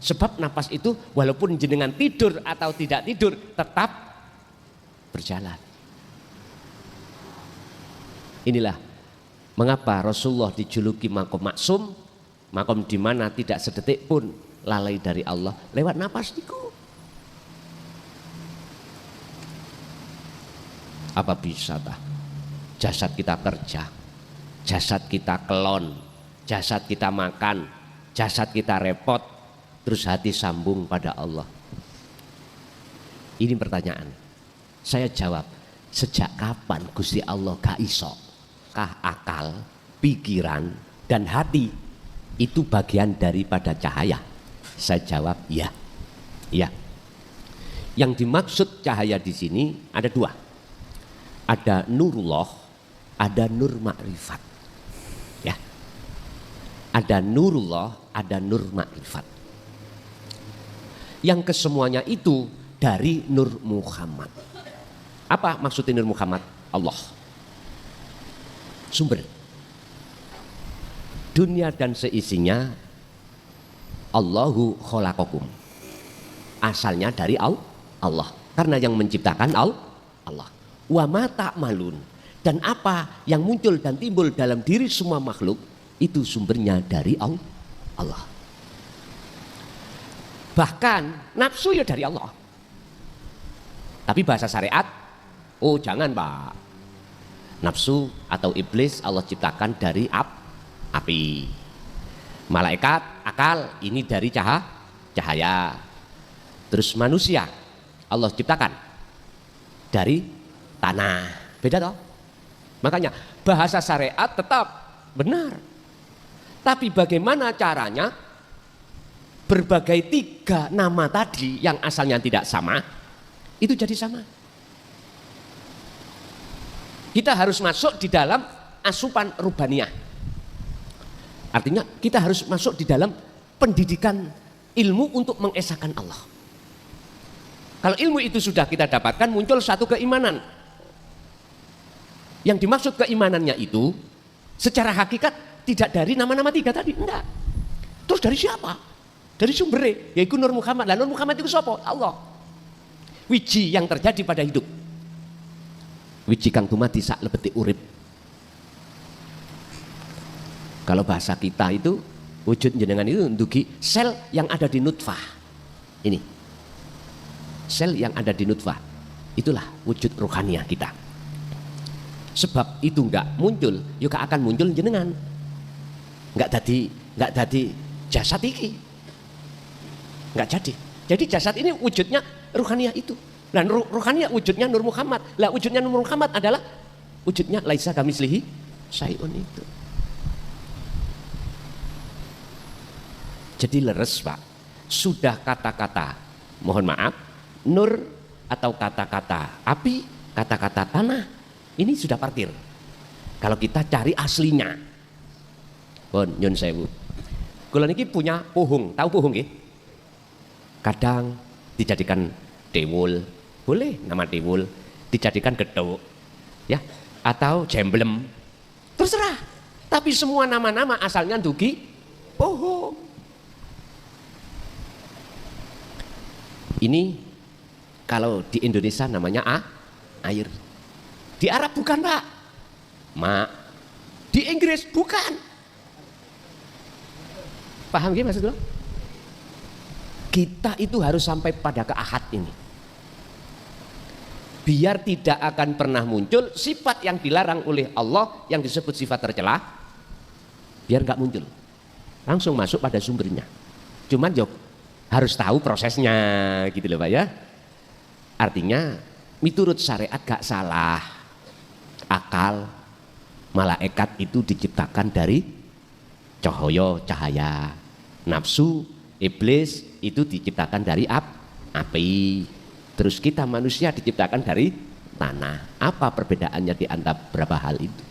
Sebab napas itu walaupun jenengan tidur atau tidak tidur tetap berjalan. Inilah mengapa Rasulullah dijuluki makom maksum, makom di mana tidak sedetik pun lalai dari Allah lewat napas itu. Apa bisa tak? Jasad kita kerja, jasad kita kelon, jasad kita makan, jasad kita repot, terus hati sambung pada Allah. Ini pertanyaan. Saya jawab, sejak kapan Gusti Allah gak iso? Kah akal, pikiran, dan hati itu bagian daripada cahaya? Saya jawab, ya. Ya. Yang dimaksud cahaya di sini ada dua. Ada nurullah, ada nur makrifat. Ya. Ada nurullah, ada nur makrifat. Yang kesemuanya itu dari Nur Muhammad. Apa maksudnya Nur Muhammad? Allah. Sumber. Dunia dan seisinya Allahu khalaqakum. Asalnya dari Allah. Karena yang menciptakan Allah. Wa ma ta'malun. Dan apa yang muncul dan timbul dalam diri semua makhluk itu sumbernya dari Allah. Bahkan nafsu ya dari Allah. Tapi bahasa syariat, oh jangan Pak. Nafsu atau iblis Allah ciptakan dari api. Malaikat, akal ini dari cahaya. Terus manusia Allah ciptakan dari tanah. Beda toh? Makanya bahasa syariat tetap benar. Tapi bagaimana caranya berbagai tiga nama tadi yang asalnya tidak sama itu jadi sama. Kita harus masuk di dalam asupan rubaniyah. Artinya kita harus masuk di dalam pendidikan ilmu untuk mengesahkan Allah. Kalau ilmu itu sudah kita dapatkan, muncul satu keimanan. Yang dimaksud keimanannya itu secara hakikat tidak dari nama-nama tiga tadi, enggak. Terus dari siapa? Dari sumbernya, yaitu Nur Muhammad. Lah Nur Muhammad itu siapa? Allah. Wiji yang terjadi pada hidup. Wiji kang dumadi sak lebeti urip. Kalau bahasa kita itu wujud jenengan itu ndugi sel yang ada di nutfah. Ini. Sel yang ada di nutfah. Itulah wujud rohaniah kita. Sebab itu enggak muncul, juga akan muncul jenengan. Enggak jadi jasad iki. Enggak jadi. Jadi jasad ini wujudnya rohaniah itu. Dan rohaniah wujudnya Nur Muhammad. Lah wujudnya Nur Muhammad adalah wujudnya laisa kamislihi syai'un itu. Jadi leres Pak. Sudah kata-kata, mohon maaf, nur atau kata-kata api, kata-kata tanah, ini sudah parkir. Kalau kita cari aslinya, pun nyun sewu. Kula niki punya pohong, tahu pohong nggih? Kadang dijadikan dewul, boleh nama dewul, dijadikan gedhok, ya, atau jemblem, terserah. Tapi semua nama-nama asalnya dugi pohong. Ini kalau di Indonesia namanya air. Di Arab bukan Pak, ma. Di Inggris bukan. Paham gak maksud lo? Kita itu harus sampai pada keahad ini. Biar tidak akan pernah muncul sifat yang dilarang oleh Allah yang disebut sifat tercela. Biar gak muncul. Langsung masuk pada sumbernya. Cuman harus tahu prosesnya gitu loh Pak ya. Artinya miturut syariat gak salah. Akal malaikat itu diciptakan dari cahaya. Nafsu iblis itu diciptakan dari api. Terus kita manusia diciptakan dari tanah. Apa perbedaannya di antara berapa hal itu?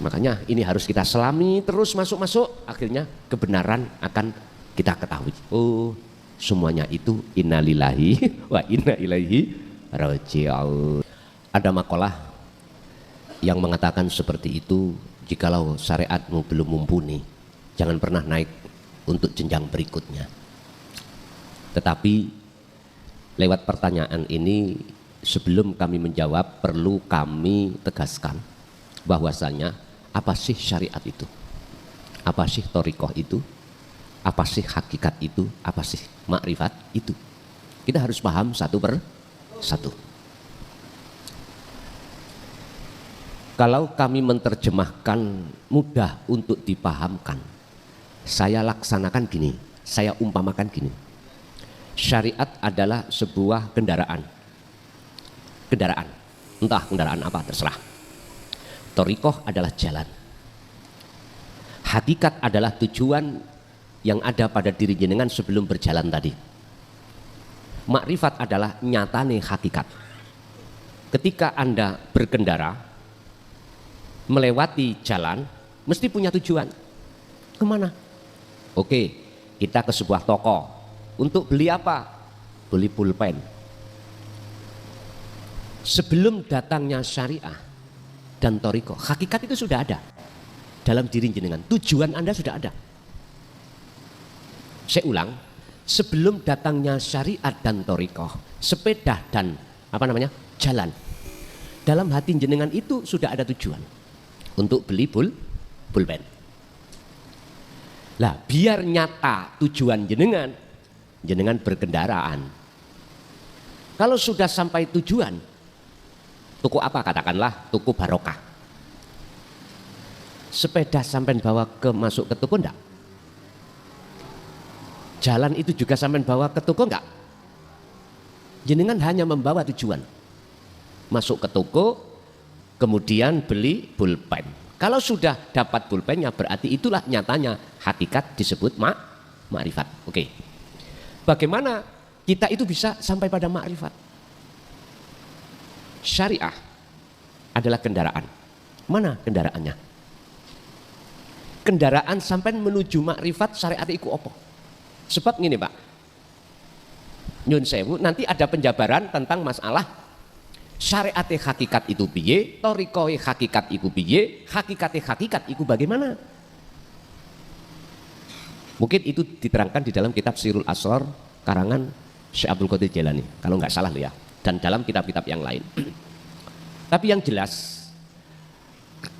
Makanya ini harus kita selami terus masuk-masuk, akhirnya kebenaran akan kita ketahui. Oh, semuanya itu innalillahi wa inna ilaihi raji'un. Ada makalah yang mengatakan seperti itu, jikalau syariatmu belum mumpuni, jangan pernah naik untuk jenjang berikutnya. Tetapi lewat pertanyaan ini, sebelum kami menjawab, perlu kami tegaskan bahwasanya apa sih syariat itu, apa sih thariqah itu, apa sih hakikat itu, apa sih makrifat itu. Kita harus paham satu per satu. Kalau kami menerjemahkan mudah untuk dipahamkan, saya laksanakan gini, saya umpamakan gini. Syariat adalah sebuah kendaraan. Kendaraan, entah kendaraan apa, terserah. Thariqah adalah jalan. Hakikat adalah tujuan yang ada pada diri jenengan sebelum berjalan tadi. Makrifat adalah nyatane hakikat. Ketika Anda berkendara melewati jalan, mesti punya tujuan. Kemana? Oke, kita ke sebuah toko. Untuk beli apa? Beli pulpen. Sebelum datangnya syariah dan thariqah, hakikat itu sudah ada dalam diri jenengan. Tujuan Anda sudah ada. Saya ulang, sebelum datangnya syariat dan thariqah, sepeda dan jalan, dalam hati jenengan itu sudah ada tujuan untuk beli pulpen. Lah, biar nyata tujuan jenengan berkendaraan. Kalau sudah sampai tujuan, tuku apa? Katakanlah tuku barokah. Sepeda sampai bawa masuk ke toko enggak? Jalan itu juga sampai bawa ke toko enggak? Jenengan hanya membawa tujuan. Masuk ke toko, kemudian beli pulpen. Kalau sudah dapat pulpennya, berarti itulah nyatanya hakikat disebut makrifat. Oke. Bagaimana kita itu bisa sampai pada makrifat? Syariah adalah kendaraan. Mana kendaraannya? Kendaraan sampai menuju makrifat syariat iku apa? Sebab gini Pak, nyun sewu, nanti ada penjabaran tentang masalah syariat hakikat itu piye, thariqah hakikat iku piye, hakikat iku bagaimana? Mungkin itu diterangkan di dalam kitab Sirul Asrar karangan Syekh Abdul Qadir Jailani, kalau nggak salah ya, dan dalam kitab-kitab yang lain. Tapi yang jelas,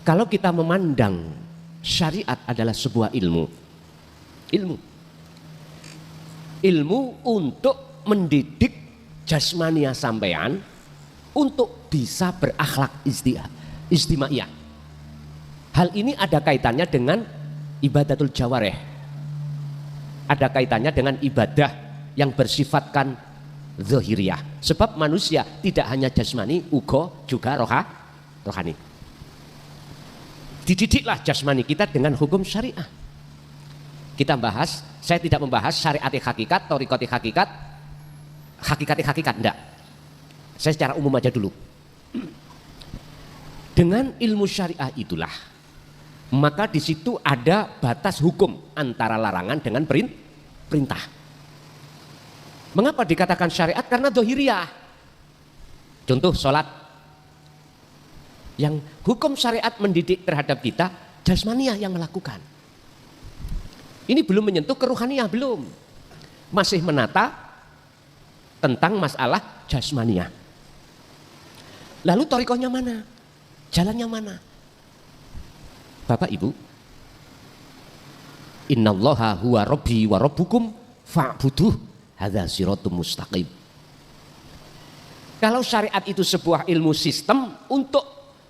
kalau kita memandang syariat adalah sebuah ilmu untuk mendidik jasmania sampean untuk bisa berakhlak istimaiyah. Hal ini ada kaitannya dengan ibadatul jawareh. Ada kaitannya dengan ibadah yang bersifatkan zahiriyah. Sebab manusia tidak hanya jasmani, uga juga rohani. Dididiklah jasmani kita dengan hukum syariah. Kita bahas, saya tidak membahas syariat hakikat, thariqah hakikat, hakikat enggak. Saya secara umum aja dulu. Dengan ilmu syariah itulah, maka di situ ada batas hukum antara larangan dengan perintah. Mengapa dikatakan syariat? Karena dohiriyah. Contoh sholat, yang hukum syariat mendidik terhadap kita, jasmaniyah yang melakukan. Ini belum menyentuh keruhaniyah, belum. Masih menata tentang masalah jasmaniyah. Lalu thariqahnya mana? Jalannya mana? Bapak Ibu, innallaha huwa rabbi wa rabbukum fa'buduh hadza siratum mustaqim. Kalau syariat itu sebuah ilmu sistem untuk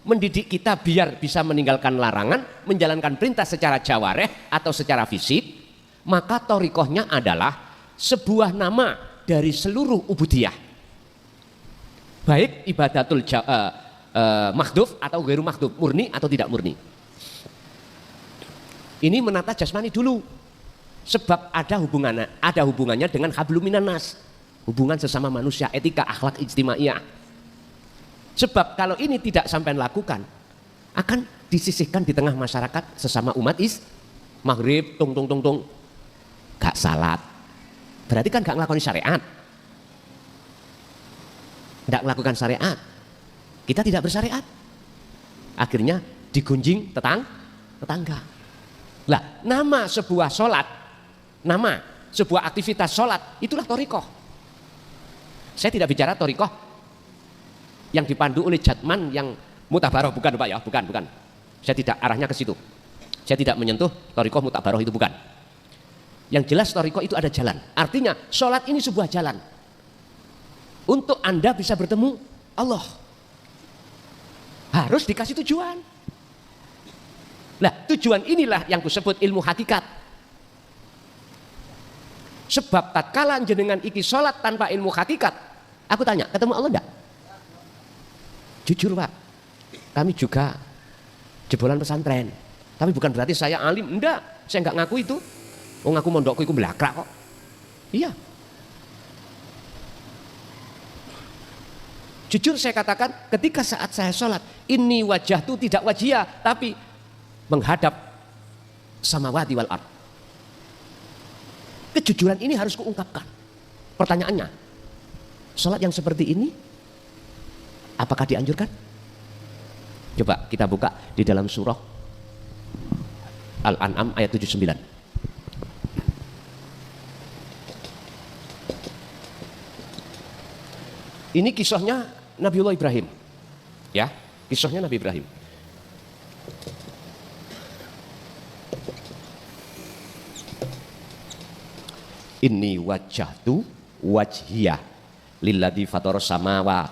mendidik kita biar bisa meninggalkan larangan, menjalankan perintah secara jawareh atau secara fisik, maka thariqahnya adalah sebuah nama dari seluruh ubudiyah. Baik ibadatul makhduf atau ghairu makhduf, murni atau tidak murni. Ini menata jasmani dulu, sebab ada hubungannya dengan hablum minan nas, hubungan sesama manusia, etika, akhlak ijtimaiyah. Sebab kalau ini tidak sampai lakukan, akan disisihkan di tengah masyarakat sesama umat maghrib, tung, gak salat, berarti kan gak ngelakuin syariat, gak melakukan syariat, kita tidak bersyariat, akhirnya digunjing tetangga. Lah, nama sebuah sholat nama sebuah aktivitas sholat, itulah thariqah. Saya tidak bicara thariqah yang dipandu oleh jatman yang mutabaroh, bukan Pak ya, bukan. Saya tidak arahnya ke situ. Saya tidak menyentuh thariqah mutabaroh, itu bukan. Yang jelas thariqah itu ada jalan. Artinya sholat ini sebuah jalan untuk Anda bisa bertemu Allah. Harus dikasih tujuan. Nah, tujuan inilah yang disebut ilmu hakikat. Sebab tatkala jenengan iki sholat tanpa ilmu hakikat, aku tanya, ketemu Allah enggak? Jujur Pak, kami juga jebolan pesantren. Tapi bukan berarti saya alim, enggak. Saya enggak ngaku itu. Oh, ngaku mondokku itu belakrak kok. Iya. Jujur saya katakan, ketika saat saya sholat, ini wajah itu tidak wajiyah, tapi menghadap samawati wal ard. Kejujuran ini harus kuungkapkan. Pertanyaannya, sholat yang seperti ini, apakah dianjurkan? Coba kita buka di dalam surah Al-An'am ayat 79. Ini kisahnya Nabiullah Ibrahim. Ya, kisahnya Nabi Ibrahim. Inni wajjahtu wajhiyah lilladzi fataras samawati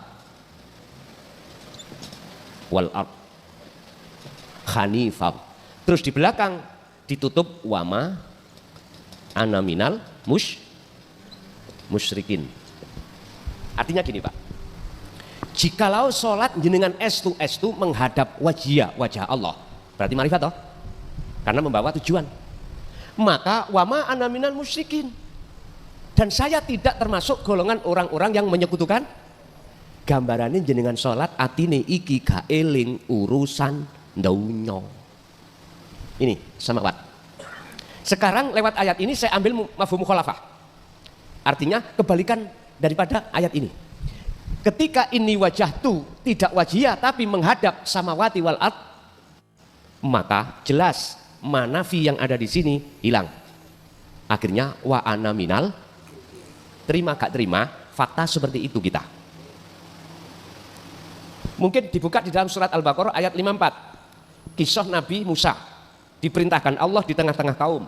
wal ard hanifah. Terus di belakang ditutup wama ana minal musyrikin. Artinya gini Pak, jikalau sholat jenengan estu menghadap wajah Allah, berarti marifat toh, karena membawa tujuan. Maka wama ana minal musyrikin, dan saya tidak termasuk golongan orang-orang yang menyekutukan. Gambarannya jenengan sholat atine iki gak eling urusan donya. Ini sama Pak. Sekarang lewat ayat ini saya ambil mafhum mukhalafah. Artinya kebalikan daripada ayat ini. Ketika ini wajah tu tidak wajiyah tapi menghadap samawati wal ard, maka jelas manafi yang ada di sini hilang. Akhirnya wa ana minal, terima gak terima, fakta seperti itu kita. Mungkin dibuka di dalam surat Al-Baqarah ayat 54. Kisah Nabi Musa diperintahkan Allah di tengah-tengah kaum.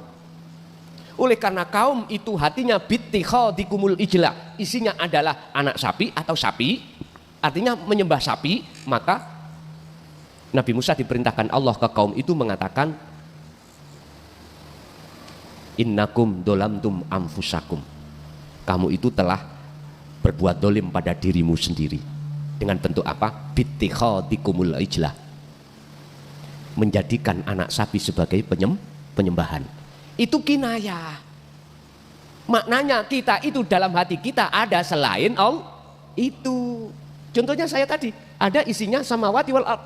Oleh karena kaum itu hatinya bittikhadikumul ijla, isinya adalah anak sapi atau sapi, artinya menyembah sapi, maka Nabi Musa diperintahkan Allah ke kaum itu mengatakan, innakum dolamtum anfusakum, kamu itu telah berbuat dolim pada dirimu sendiri. Dengan bentuk apa? Bittikhadikumul ijla, menjadikan anak sapi sebagai penyembahan. Itu kinayah. Maknanya kita itu dalam hati kita ada selain Allah. Itu contohnya saya tadi, ada isinya samawati wal ard.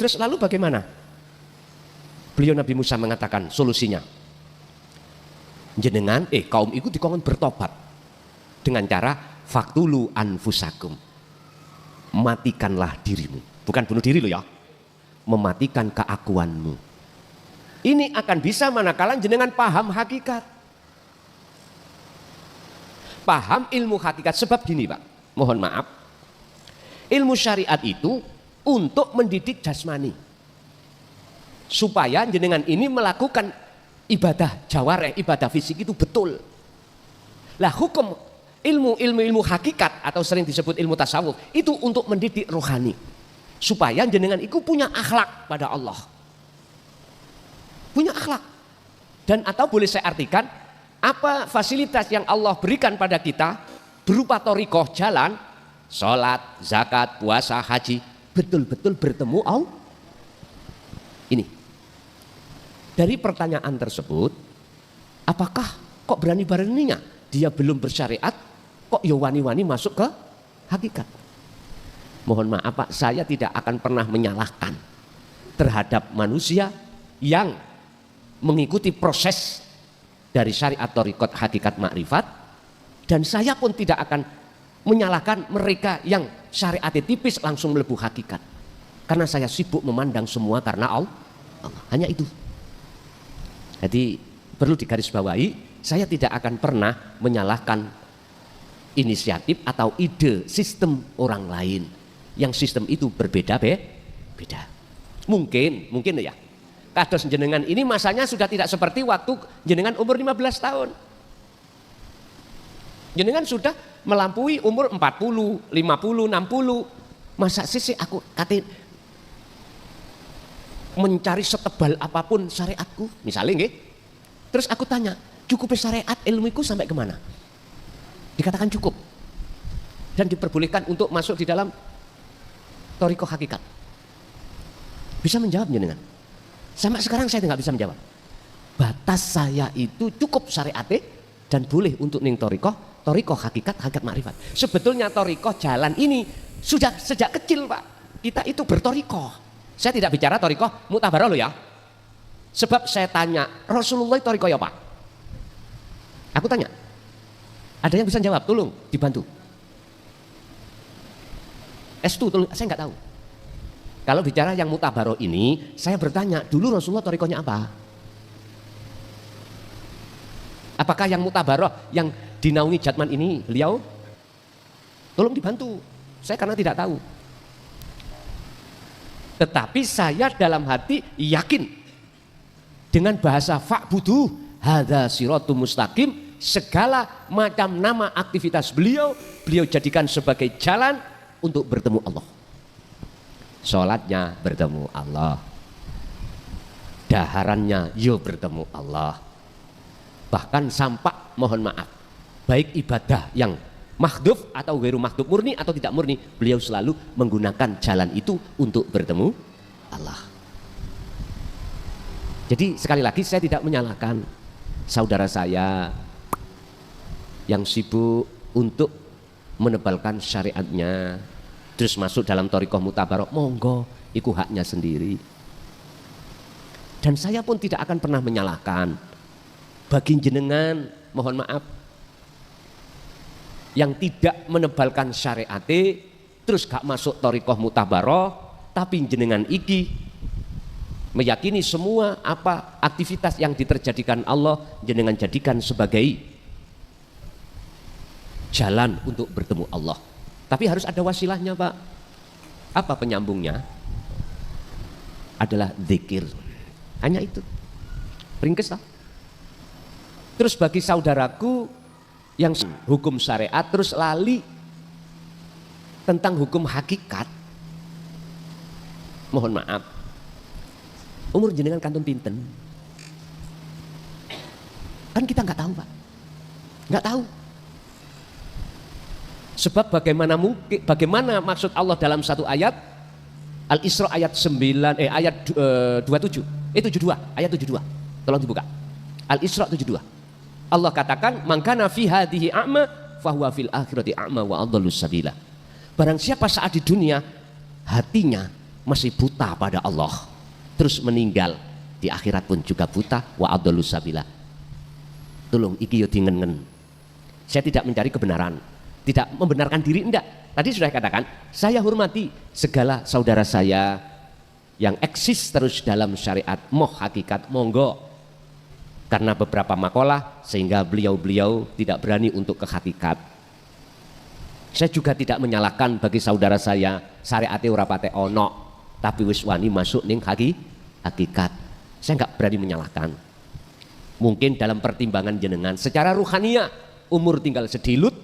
Terus lalu bagaimana? Beliau Nabi Musa mengatakan solusinya, jenengan kaum itu dikongkon bertobat dengan cara faktulu anfusakum, matikanlah dirimu, bukan bunuh diri lo ya, mematikan keakuanmu. Ini akan bisa manakala jenengan paham hakikat, paham ilmu hakikat. Sebab gini Pak, mohon maaf, ilmu syariat itu untuk mendidik jasmani, supaya jenengan ini melakukan ibadah jawareh, ibadah fisik itu betul. Lah hukum ilmu hakikat atau sering disebut ilmu tasawuf itu untuk mendidik rohani, supaya jenengan itu punya akhlak pada Allah. Punya akhlak. Dan atau boleh saya artikan, apa fasilitas yang Allah berikan pada kita berupa thariqah, jalan, sholat, zakat, puasa, haji, betul-betul bertemu Allah. Ini dari pertanyaan tersebut, apakah kok berani-beraninya dia belum bersyariat kok ya wani-wani masuk ke hakikat? Mohon maaf Pak, saya tidak akan pernah menyalahkan terhadap manusia yang mengikuti proses dari syariat thariqat hakikat makrifat, dan saya pun tidak akan menyalahkan mereka yang syariatnya tipis langsung melebu hakikat, karena saya sibuk memandang semua karena Allah. Hanya itu. Jadi perlu digarisbawahi, saya tidak akan pernah menyalahkan inisiatif atau ide sistem orang lain yang sistem itu beda. Mungkin ya, kados jenengan ini masanya sudah tidak seperti waktu jenengan umur 15 tahun. Jenengan sudah melampaui umur 40, 50, 60. Masa sih aku kata mencari setebal apapun syariatku, misalnya nggih. Terus aku tanya, cukup syariat ilmuku sampai kemana? Dikatakan cukup dan diperbolehkan untuk masuk di dalam thariqah hakikat. Bisa menjawab jenengan? Sampai sekarang saya nggak bisa menjawab. Batas saya itu cukup syariat dan boleh untuk ning thariqah hakikat, hakikat makrifat. Sebetulnya thariqah jalan ini sudah sejak kecil, Pak. Kita itu berthariqah. Saya tidak bicara thariqah muktabarah loh ya. Sebab saya tanya, Rasulullah thariqah ya, Pak? Aku tanya. Ada yang bisa jawab? Tolong dibantu. S2 tolong, saya nggak tahu. Kalau bicara yang mutabaroh ini, saya bertanya, dulu Rasulullah thariqahnya apa? Apakah yang mutabaroh yang dinaungi Jatman ini beliau? Tolong dibantu. Saya karena tidak tahu. Tetapi saya dalam hati yakin dengan bahasa fa'budu hadza siratum mustaqim, segala macam nama aktivitas beliau jadikan sebagai jalan untuk bertemu Allah. Sholatnya bertemu Allah, daharannya yo bertemu Allah. Bahkan sampak, mohon maaf, baik ibadah yang makhduf atau ghairu makhduf, murni atau tidak murni, beliau selalu menggunakan jalan itu untuk bertemu Allah. Jadi sekali lagi saya tidak menyalahkan saudara saya yang sibuk untuk menebalkan syariatnya terus masuk dalam thariqah mutabarok, monggo, itu haknya sendiri. Dan saya pun tidak akan pernah menyalahkan bagi jenengan, mohon maaf, yang tidak menebalkan syariat terus gak masuk thariqah mutabarok, tapi jenengan iki meyakini semua apa aktivitas yang diterjadikan Allah jenengan jadikan sebagai jalan untuk bertemu Allah. Tapi harus ada wasilahnya, Pak. Apa penyambungnya? Adalah zikir. Hanya itu. Ringkes lah. Terus bagi saudaraku yang hukum syariat terus lali tentang hukum hakikat, mohon maaf, umur jenengan kantun pinten? Kan kita nggak tahu, Pak. Nggak tahu. Sebab bagaimana maksud Allah dalam satu ayat Al-Isra ayat 27 ayat 72 tolong dibuka. Al-Isra 72 Allah katakan mangkana fi hadhihi a'ma fahuwa fil akhirati a'ma wa adallus sabila. Barang siapa saat di dunia hatinya masih buta pada Allah, terus meninggal di akhirat pun juga buta, wa adallus sabila. Tolong iki yo dingen-ngen. Saya tidak mencari kebenaran, tidak membenarkan diri, enggak. Tadi sudah katakan, saya hormati segala saudara saya yang eksis terus dalam syariat, moh hakikat, monggo. Karena beberapa makalah sehingga beliau-beliau tidak berani untuk ke hakikat. Saya juga tidak menyalahkan bagi saudara saya syariate ora pate ono, tapi wis wani masuk ning hakikat. Saya enggak berani menyalahkan. Mungkin dalam pertimbangan jenengan secara ruhaniah umur tinggal sedilut,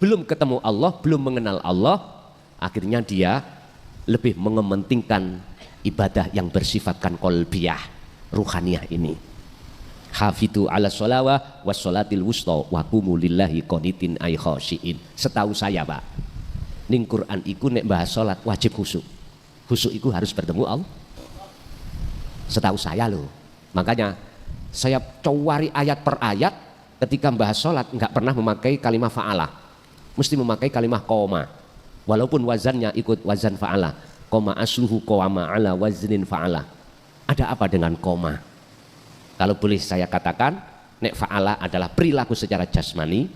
belum ketemu Allah, belum mengenal Allah, akhirnya dia lebih mengementingkan ibadah yang bersifatkan qalbiyah, ruhaniyah ini. Hafidu ala sholawah was sholatil wusta wa qumu lillahi qanitin ay khashiin. Setahu saya, Pak, ning Quran iku nek bahas salat wajib khusyuk. Khusyuk iku harus bertemu Allah. Setahu saya loh. Makanya saya cowari ayat per ayat ketika bahas salat enggak pernah memakai kalimat fa'alah. Mesti memakai kalimat qoma. Walaupun wazannya ikut wazan fa'ala. Qoma asluhu qawama ala waznin fa'ala. Ada apa dengan qoma? Kalau boleh saya katakan, nek fa'ala adalah perilaku secara jasmani,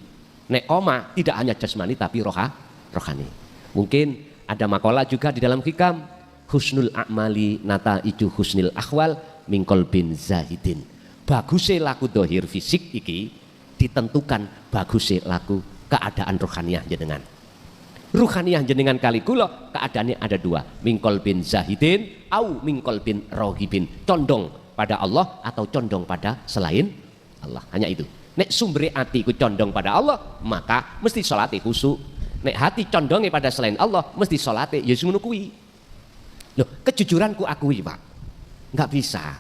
nek qoma tidak hanya jasmani tapi rohani. Mungkin ada makalah juga di dalam hikam, husnul a'mali nata itu husnil akhwal min qalbin zahidin. bagusnya laku dohir fisik iki ditentukan bagusnya laku keadaan rohaniah jenengan. Ruhaniyah jenengan kali kula keadaannya ada dua, mingkol bin zahidin au mingkol bin rohibin, condong pada Allah atau condong pada selain Allah, hanya itu. Nek sumber hati ku condong pada Allah maka mesti salate khusyuk. Nek hati condongnya pada selain Allah mesti salate ya ngono kuwi. Loh, kejujuranku akui Pak, nggak bisa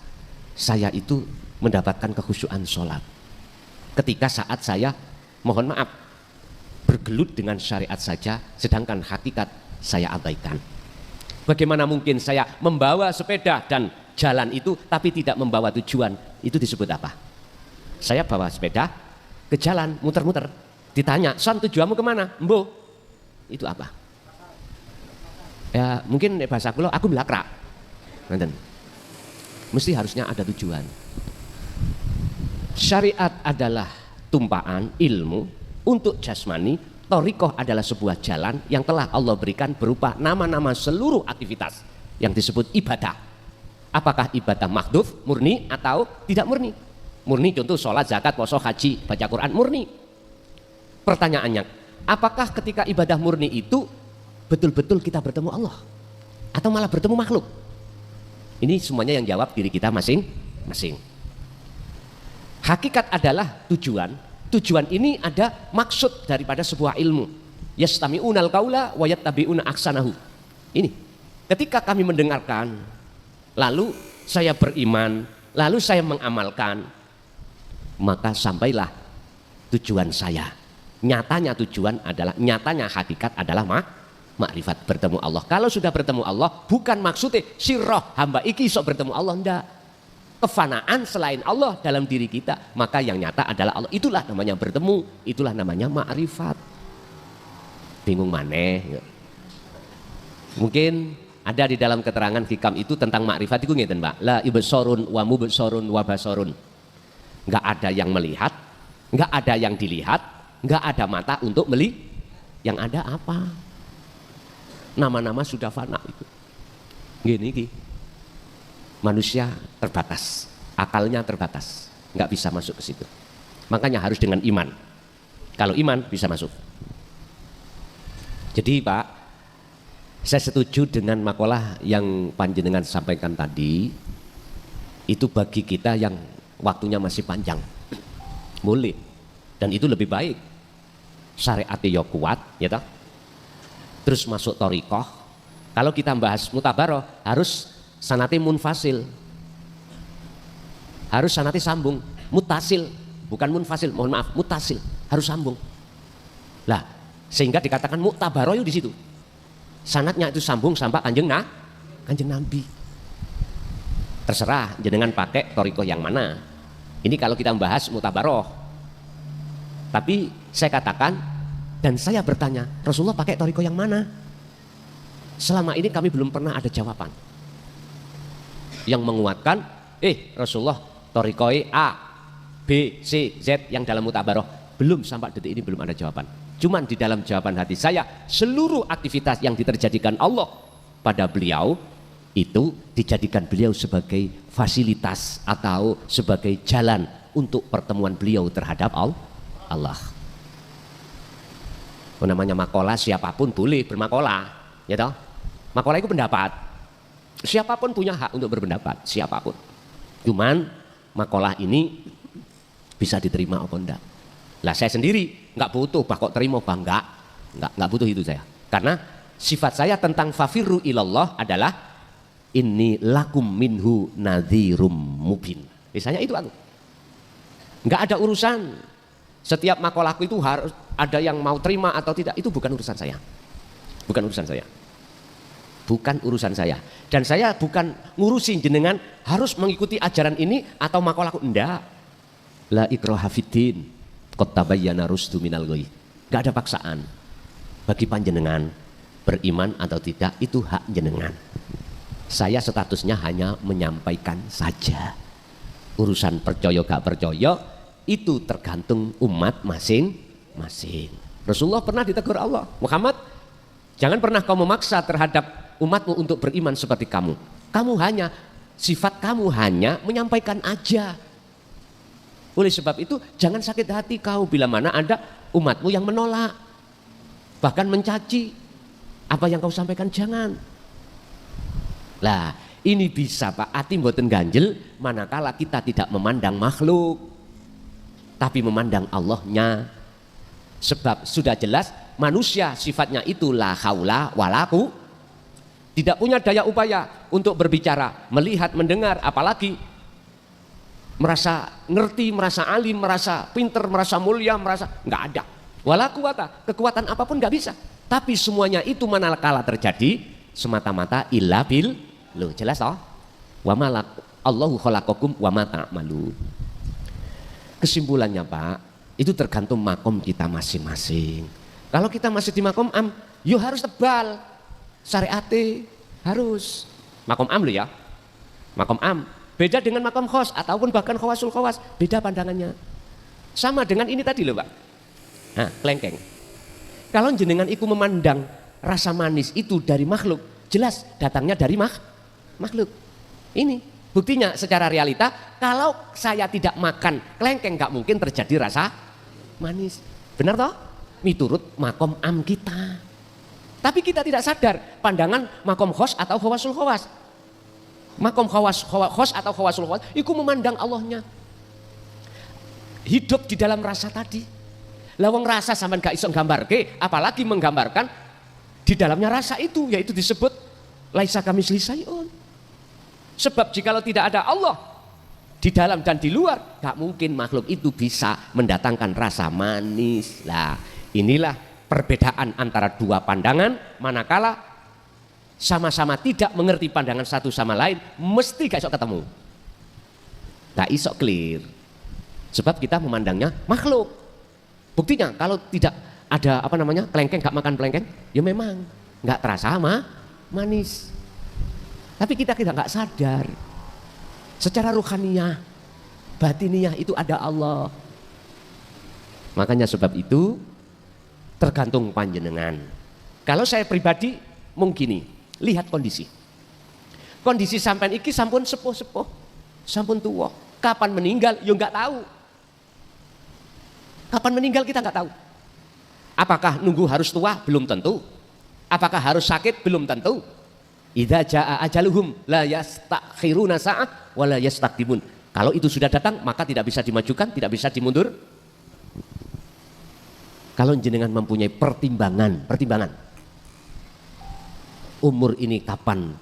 saya itu mendapatkan kekhusyuan sholat ketika saat saya mohon maaf bergelut dengan syariat saja sedangkan hakikat saya abaikan. Bagaimana mungkin saya membawa sepeda dan jalan itu tapi tidak membawa tujuan? Itu disebut apa? Saya bawa sepeda ke jalan muter-muter, ditanya son tujuanmu kemana? Mbo, itu apa? Ya mungkin bahasa kula aku belakrak nanten. Mesti harusnya ada tujuan. Syariat adalah tumpaan ilmu untuk jasmani, thariqah adalah sebuah jalan yang telah Allah berikan berupa nama-nama seluruh aktivitas yang disebut ibadah. Apakah ibadah mahdhuf, murni atau tidak murni? Murni contoh sholat, zakat, puasa, haji, baca Quran, murni. Pertanyaannya, apakah ketika ibadah murni itu betul-betul kita bertemu Allah atau malah bertemu makhluk? Ini semuanya yang jawab diri kita masing-masing. Hakikat adalah tujuan. Tujuan ini ada maksud daripada sebuah ilmu. Yastami'unal qaula wa yattabi'una ahsanahu. Ini ketika kami mendengarkan, lalu saya beriman, lalu saya mengamalkan, maka sampailah tujuan saya. Nyatanya tujuan adalah, nyatanya hakikat adalah makrifat, bertemu Allah. Kalau sudah bertemu Allah, bukan maksudnya sirroh hamba iki sok bertemu Allah, enggak. Kefanaan selain Allah dalam diri kita, maka yang nyata adalah Allah. Itulah namanya bertemu, itulah namanya makrifat. Bingung maneh? Mungkin ada di dalam keterangan hikam itu tentang makrifat itu ngeten Mbak. La ibsorun wa mubsorun wa basorun. Enggak ada yang melihat, enggak ada yang dilihat, enggak ada mata untuk melihat. Yang ada apa? Nama-nama sudah fana itu. Gini. Manusia terbatas, akalnya terbatas, nggak bisa masuk ke situ. Makanya harus dengan iman. Kalau iman bisa masuk. Jadi Pak, saya setuju dengan makalah yang panjenengan sampaikan tadi. Itu bagi kita yang waktunya masih panjang, boleh. Dan itu lebih baik. Syariatnya kuat, ya toh. Terus masuk thariqah. Kalau kita bahas mutabaroh harus sanate munfasil, harus sanate sambung, mutasil, bukan munfasil, mohon maaf, mutasil, harus sambung. Lah, sehingga dikatakan muktabaroh di situ. Sanatnya itu sambung sampai kanjeng Nabi. Terserah jenengan pakai thariqah yang mana. Ini kalau kita membahas muktabaroh. Tapi saya katakan dan saya bertanya, Rasulullah pakai thariqah yang mana? Selama ini kami belum pernah ada jawaban yang menguatkan Rasulullah thariqah A, B, C, Z yang dalam mutabaroh. Belum, sampai detik ini belum ada jawaban. Cuman di dalam jawaban hati saya, seluruh aktivitas yang diterjadikan Allah pada beliau itu dijadikan beliau sebagai fasilitas atau sebagai jalan untuk pertemuan beliau terhadap Allah. Namanya makalah, siapapun boleh bermakalah, ya toh. Makalah itu pendapat. Siapapun punya hak untuk berpendapat, siapapun. Cuman makalah ini bisa diterima apa enggak? Lah saya sendiri nggak butuh bah kok terima bah nggak butuh itu saya. Karena sifat saya tentang fafirru ilallah adalah inni lakum minhu nadhirum mubin. Misalnya itu aku. Nggak ada urusan. Setiap makalahku itu harus ada yang mau terima atau tidak, itu bukan urusan saya. Bukan urusan saya. Bukan urusan saya. Dan saya bukan ngurusin jenengan harus mengikuti ajaran ini atau makalahku, enggak. La ikraha fiddin qad tabayyana rusdu minal ghayy. Enggak ada paksaan. Bagi panjenengan beriman atau tidak itu hak jenengan. Saya statusnya hanya menyampaikan saja. Urusan percaya gak percaya itu tergantung umat masing-masing. Rasulullah pernah ditegur Allah, Muhammad, jangan pernah kau memaksa terhadap umatmu untuk beriman seperti kamu. Kamu hanya, sifat kamu hanya menyampaikan aja. Oleh sebab itu jangan sakit hati kau bila mana ada umatmu yang menolak, bahkan mencaci apa yang kau sampaikan, jangan. Lah ini bisa Pak, ati mboten ganjel manakala kita tidak memandang makhluk tapi memandang Allahnya. Sebab sudah jelas manusia sifatnya itu la haula walaku, tidak punya daya upaya untuk berbicara, melihat, mendengar, apalagi merasa ngerti, merasa alim, merasa pinter, merasa mulia, merasa nggak ada. Walaku kekuatan apapun nggak bisa. Tapi semuanya itu manakala terjadi semata-mata illa bil, loh jelas toh? Wa malak Allahu khalaqakum wa ma ta'malun. Kesimpulannya Pak, itu tergantung makom kita masing-masing. Kalau kita masih di makom am, yuk harus tebal syariate, harus makom am lo ya, makom am beda dengan makom khos ataupun bahkan khawasul khawas, beda pandangannya. Sama dengan ini tadi loh Pak, nah kelengkeng. Kalau jenengan iku memandang rasa manis itu dari makhluk, jelas datangnya dari makhluk. Ini buktinya secara realita, kalau saya tidak makan kelengkeng gak mungkin terjadi rasa manis, benar toh? Miturut makom am kita. Tapi kita tidak sadar pandangan makom khos atau khawasul khawas. Makom khos atau khawasul khawas itu memandang Allahnya, hidup di dalam rasa tadi. Lawang rasa sampean gak iso nggambarke, apalagi menggambarkan di dalamnya rasa itu, yaitu disebut laisa kamitsli syai'un. Sebab jikalau tidak ada Allah di dalam dan di luar, gak mungkin makhluk itu bisa mendatangkan rasa manis. Lah inilah perbedaan antara dua pandangan, manakala sama-sama tidak mengerti pandangan satu sama lain, mesti gak iso ketemu, gak iso clear. Sebab kita memandangnya makhluk. Buktinya kalau tidak ada kelengkeng, gak makan kelengkeng, ya memang gak terasa manis. Tapi kita gak sadar secara ruhaniyah, batiniyah itu ada Allah. Makanya sebab itu tergantung panjenengan. Kalau saya pribadi mungkin lihat kondisi sampean iki sampun sepuh-sepuh, sampun tua, kapan meninggal yo nggak tahu. Kapan meninggal kita nggak tahu. Apakah nunggu harus tua? Belum tentu. Apakah harus sakit? Belum tentu. Idza jaa ajaluhum la yastakhiruna sa'ah wa la yastaqdimun. Kalau itu sudah datang maka tidak bisa dimajukan, tidak bisa dimundur. Kalau jenengan mempunyai pertimbangan, umur ini kapan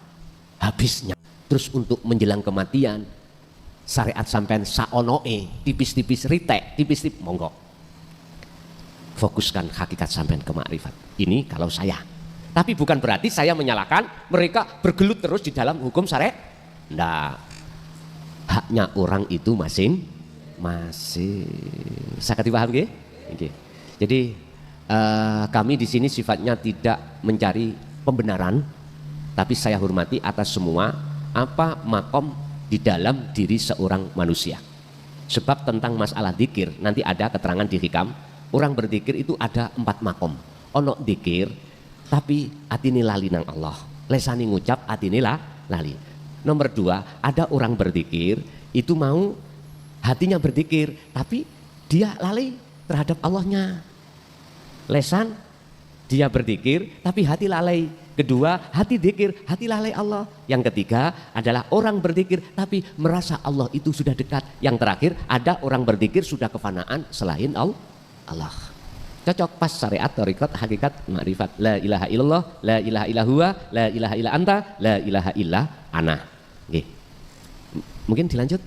habisnya, terus untuk menjelang kematian, syariat sampean saonoe, tipis-tipis ritek, tipis-tipis, monggo. Fokuskan hakikat sampean ke makrifat. Ini kalau saya. Tapi bukan berarti saya menyalahkan mereka bergelut terus di dalam hukum syariat. Nggak. Haknya orang itu masing-masing. Sakati paham nggih? Nggih. Jadi kami di sini sifatnya tidak mencari pembenaran, tapi saya hormati atas semua apa makom di dalam diri seorang manusia. Sebab tentang masalah dzikir nanti ada keterangan di hikam. Orang berzikir itu ada 4 makom. Ono dzikir tapi atine lali nang Allah, lesani ngucap atine lali. Nomor 2, ada orang berzikir itu mau hatinya berzikir tapi dia lali terhadap Allahnya. Lesan dia berzikir tapi hati lalai. Kedua, hati dzikir, hati lalai Allah. Yang ketiga adalah orang berzikir tapi merasa Allah itu sudah dekat. Yang terakhir ada orang berzikir sudah kefanaan selain Allah. Cocok pas syariat, thariqat, hakikat, ma'rifat. La ilaha illallah, la ilaha illa huwa, la ilaha illa anta, la ilaha illa ana. Nggih. Mungkin dilanjut.